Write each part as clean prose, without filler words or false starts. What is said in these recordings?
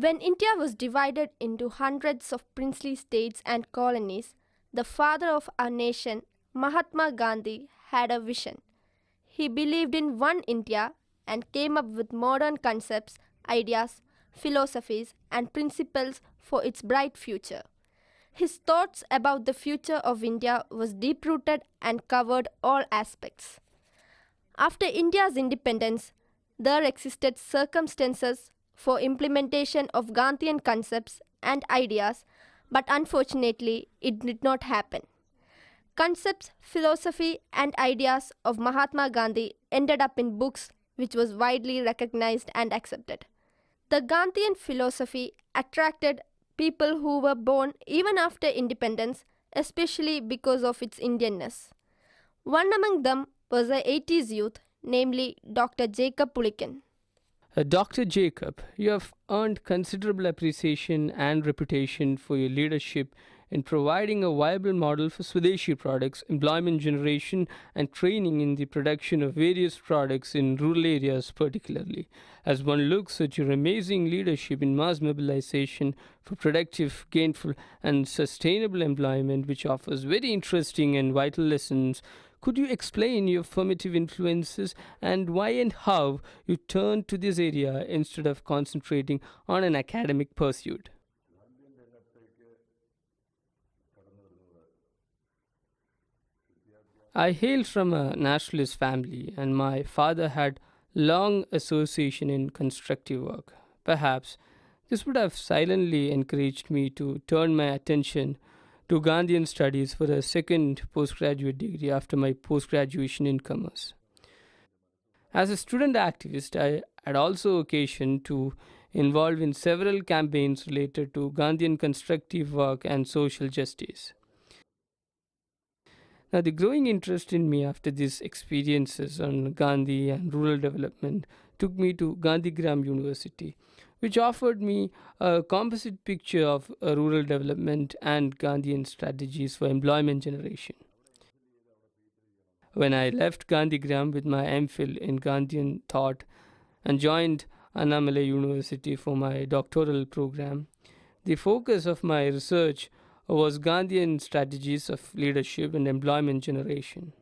When India was divided into hundreds of princely states and colonies, the father of our nation, Mahatma Gandhi, had a vision. He believed in one India and came up with modern concepts, ideas, philosophies, and principles for its bright future. His thoughts about the future of India was deep rooted and covered all aspects. After India's independence, there existed circumstances for implementation of Gandhian concepts and ideas, but unfortunately, it did not happen. Concepts, philosophy, and ideas of Mahatma Gandhi ended up in books which was widely recognized and accepted. The Gandhian philosophy attracted people who were born even after independence, especially because of its Indianness. One among them was the 80s youth, namely Dr. Jacob Pulickan. Dr. Jacob, you have earned considerable appreciation and reputation for your leadership in providing a viable model for Swadeshi products, employment generation, and training in the production of various products in rural areas, particularly. As one looks at your amazing leadership in mass mobilization for productive, gainful, and sustainable employment, which offers very interesting and vital lessons, could you explain your formative influences and why and how you turned to this area instead of concentrating on an academic pursuit? I hail from a nationalist family, and my father had long association in constructive work. Perhaps this would have silently encouraged me to turn my attention to Gandhian studies for a second postgraduate degree after my post-graduation in commerce. As a student activist, I had also occasion to involve in several campaigns related to Gandhian constructive work and social justice. Now, the growing interest in me after these experiences on Gandhi and rural development took me to Gandhigram University, which offered me a composite picture of rural development and Gandhian strategies for employment generation. When I left Gandhigram with my MPhil in Gandhian thought and joined Annamalai University for my doctoral program, the focus of my research was Gandhian strategies of leadership and employment generation.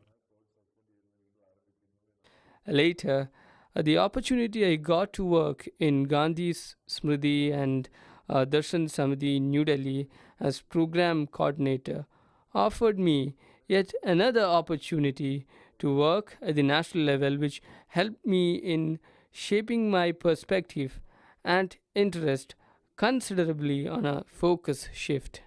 Later, the opportunity I got to work in Gandhi's Smriti and Darshan Samiti in New Delhi as program coordinator offered me yet another opportunity to work at the national level, which helped me in shaping my perspective and interest considerably on a focus shift.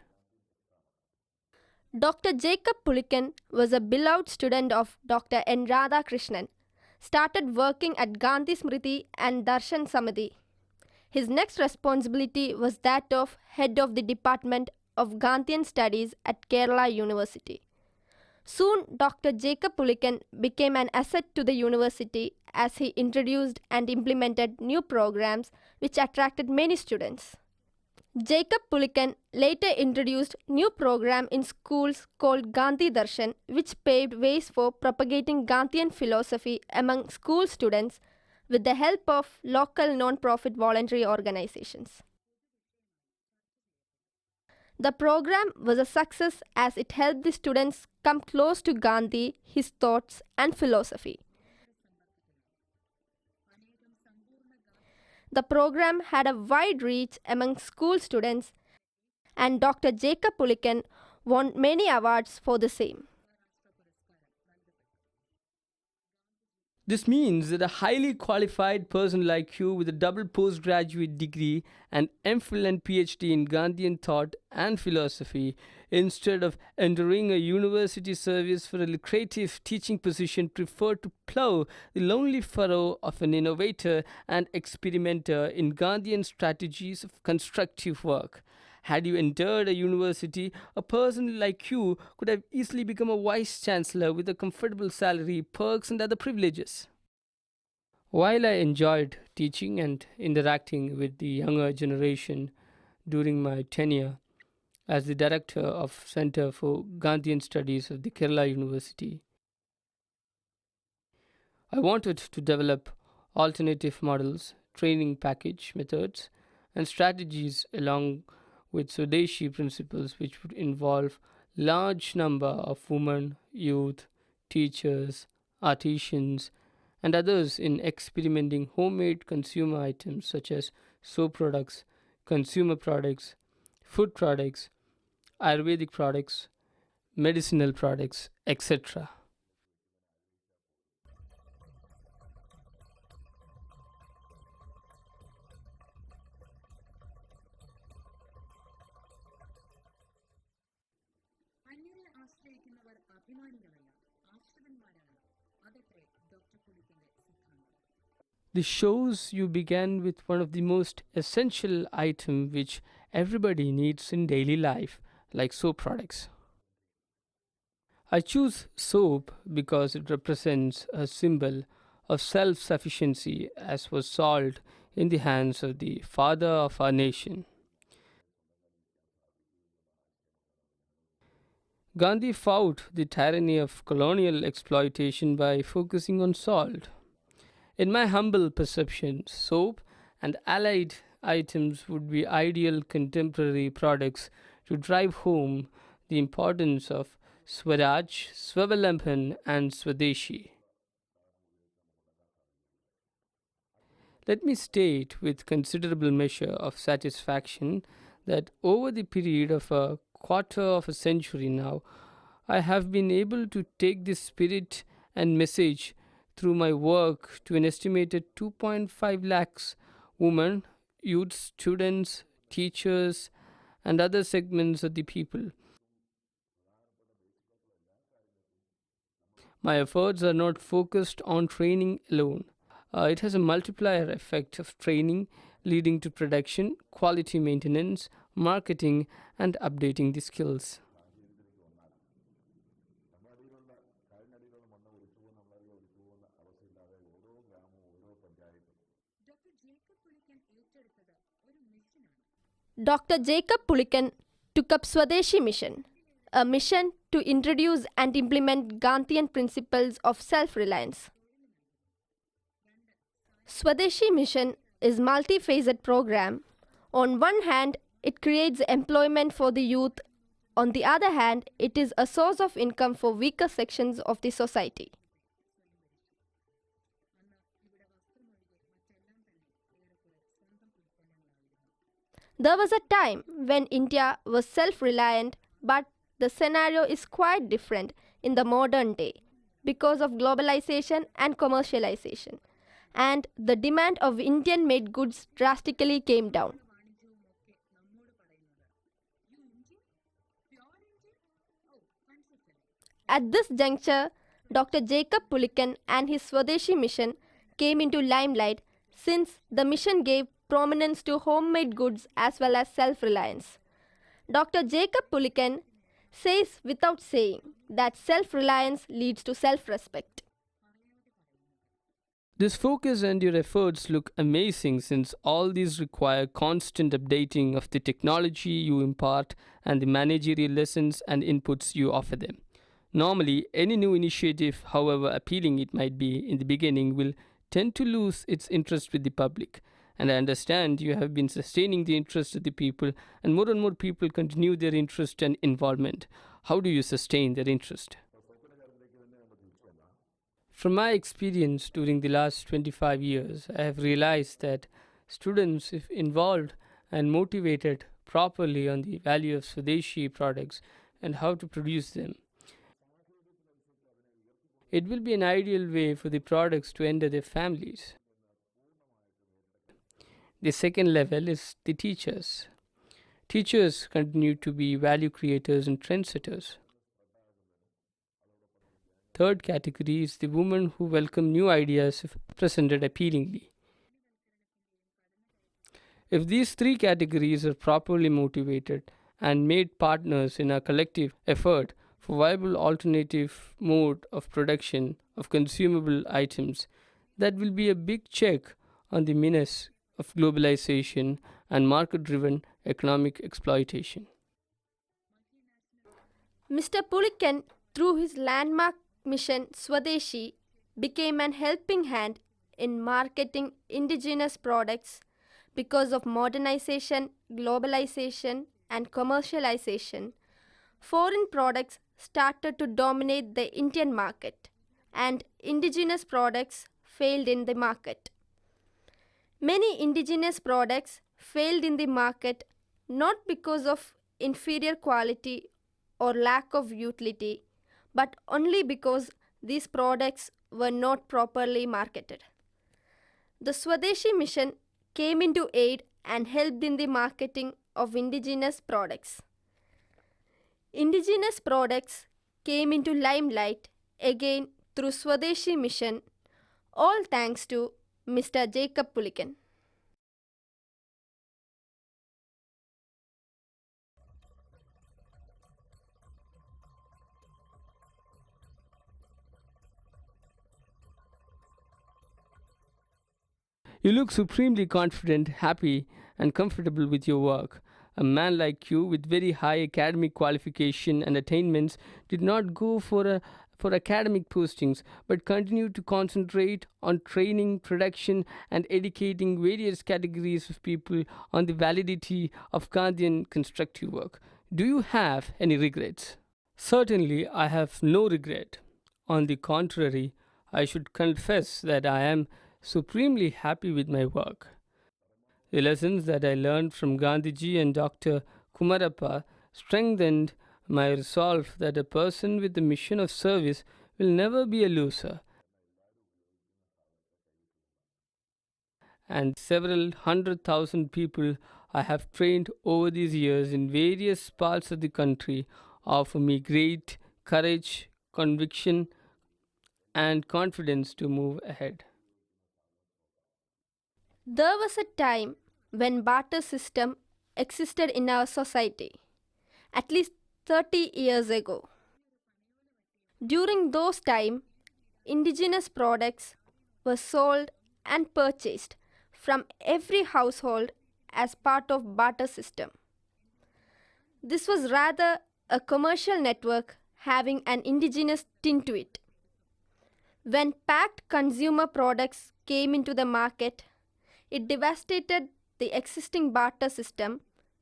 Dr. Jacob Pulickan was a beloved student of Dr. N. Radhakrishnan, started working at Gandhi Smriti and Darshan Samiti. His next responsibility was that of head of the Department of Gandhian Studies at Kerala University. Soon, Dr. Jacob Pulickan became an asset to the university as he introduced and implemented new programs which attracted many students. Jacob Pulickan later introduced new program in schools called Gandhi Darshan, which paved ways for propagating Gandhian philosophy among school students with the help of local non-profit voluntary organizations. The program was a success as it helped the students come close to Gandhi, his thoughts, and philosophy. The program had a wide reach among school students, and Dr. Jacob Pulickan won many awards for the same. This means that a highly qualified person like you with a double postgraduate degree and MPhil and PhD in Gandhian thought and philosophy, instead of entering a university service for a lucrative teaching position, prefer to plough the lonely furrow of an innovator and experimenter in Gandhian strategies of constructive work. Had you entered a university, a person like you could have easily become a vice chancellor with a comfortable salary, perks, and other privileges. While I enjoyed teaching and interacting with the younger generation during my tenure as the director of Center for Gandhian Studies of the Kerala University, I wanted to develop alternative models, training package methods, and strategies along with Swadeshi principles, which would involve large number of women, youth, teachers, artisans, and others in experimenting homemade consumer items such as soap products, consumer products, food products, Ayurvedic products, medicinal products, etc. This shows you began with one of the most essential items which everybody needs in daily life, like soap products. I choose soap because it represents a symbol of self sufficiency, as was salt in the hands of the father of our nation. Gandhi fought the tyranny of colonial exploitation by focusing on salt. In my humble perception, soap and allied items would be ideal contemporary products to drive home the importance of Swaraj, Swavalambhan, and Swadeshi. Let me state with considerable measure of satisfaction that over the period of a quarter of a century now, I have been able to take this spirit and message through my work to an estimated 2.5 lakhs women, youth, students, teachers, and other segments of the people. My efforts are not focused on training alone. It has a multiplier effect of training leading to production, quality maintenance, marketing, and updating the skills. Dr. Jacob Pulickan took up Swadeshi mission, a mission to introduce and implement Gandhian principles of self-reliance. Swadeshi mission is multi-phased program. On one hand, it creates employment for the youth. On the other hand, it is a source of income for weaker sections of the society. There was a time when India was self-reliant, but the scenario is quite different in the modern day because of globalization and commercialization, and the demand of Indian made goods drastically came down. At this juncture, Dr. Jacob Pulickan and his Swadeshi mission came into limelight since the mission gave prominence to homemade goods as well as self reliance. Dr. Jacob Pulickan says without saying that self reliance leads to self respect. This focus and your efforts look amazing since all these require constant updating of the technology you impart and the managerial lessons and inputs you offer them. Normally, any new initiative, however appealing it might be in the beginning, will tend to lose its interest with the public. And I understand you have been sustaining the interest of the people, and more people continue their interest and involvement. How do you sustain their interest? From my experience during the last 25 years, I have realized that students, if involved and motivated properly on the value of Swadeshi products and how to produce them, it will be an ideal way for the products to enter their families. The second level is the teachers. Teachers continue to be value creators and trendsetters. Third category is the women who welcome new ideas if presented appealingly. If these three categories are properly motivated and made partners in a collective effort for viable alternative mode of production of consumable items, that will be a big check on the menace of globalization and market driven economic exploitation. Mr. Pulikan, through his landmark mission Swadeshi, became an helping hand in marketing indigenous products, Because of modernization, globalization, and commercialization, foreign products started to dominate the Indian market, and indigenous products failed in the market. Many indigenous products failed in the market not because of inferior quality or lack of utility, but only because these products were not properly marketed. The Swadeshi mission came into aid and helped in the marketing of indigenous products. Indigenous products came into limelight again through Swadeshi mission, all thanks to Mr. Jacob Pulickan. You look supremely confident, happy, and comfortable with your work. A man like you, with very high academic qualification and attainments, did not go for academic postings, but continued to concentrate on training, production, and educating various categories of people on the validity of Gandhian constructive work. Do you have any regrets? Certainly, I have no regret. On the contrary, I should confess that I am supremely happy with my work. The lessons that I learned from Gandhiji and Dr. Kumarappa strengthened my resolve that a person with the mission of service will never be a loser, and several 100,000 people I have trained over these years in various parts of the country offer me great courage, conviction, and confidence to move ahead. There was a time when barter system existed in our society, at least 30 years ago. During those time, indigenous products were sold and purchased from every household as part of barter system. This was rather a commercial network having an indigenous tint to it. When packed consumer products came into the market, it devastated the existing barter system,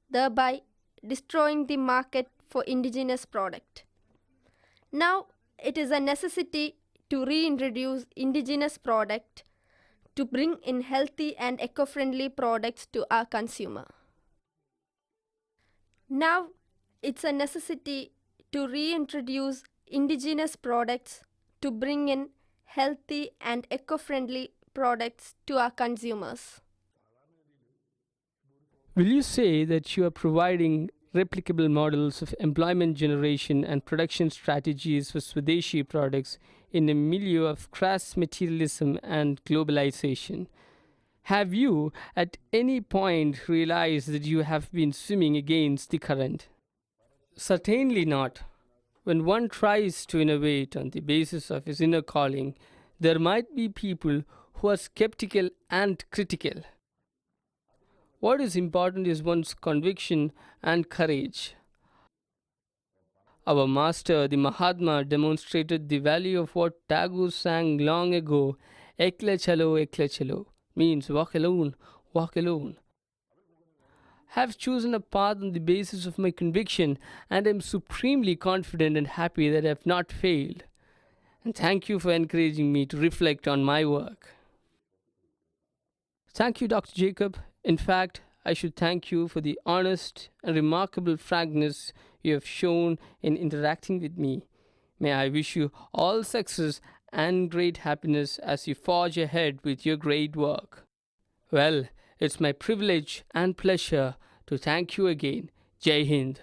thereby destroying the market for indigenous product. Now it is a necessity to reintroduce indigenous product to bring in healthy and eco-friendly products to our consumer. Now it's a necessity to reintroduce indigenous products to bring in healthy and eco-friendly products to our consumers. Will you say that you are providing replicable models of employment generation and production strategies for Swadeshi products in a milieu of crass materialism and globalization? Have you at any point realized that you have been swimming against the current? Certainly not. When one tries to innovate on the basis of his inner calling, there might be people who are skeptical and critical. What is important is one's conviction and courage. Our master, the Mahatma, demonstrated the value of what Tagore sang long ago, ekle chalo, means walk alone, walk alone. Have chosen a path on the basis of my conviction, and am supremely confident and happy that I have not failed. And thank you for encouraging me to reflect on my work. Thank you, Dr. Jacob. In fact, I should thank you for the honest and remarkable frankness you have shown in interacting with me. May I wish you all success and great happiness as you forge ahead with your great work. Well, it's my privilege and pleasure to thank you again. Jai Hind.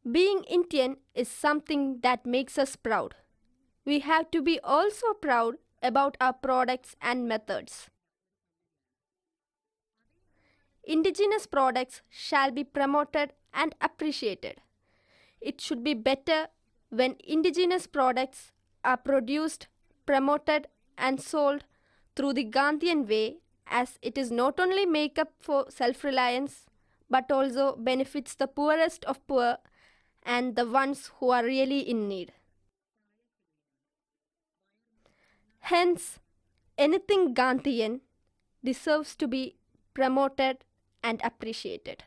Being Indian is something that makes us proud. We have to be also proud about our products and methods. Indigenous products shall be promoted and appreciated. It should be better when indigenous products are produced, promoted, and sold through the Gandhian way, as it is not only make up for self-reliance but also benefits the poorest of poor and the ones who are really in need. Hence, anything Gandhian deserves to be promoted, and appreciated.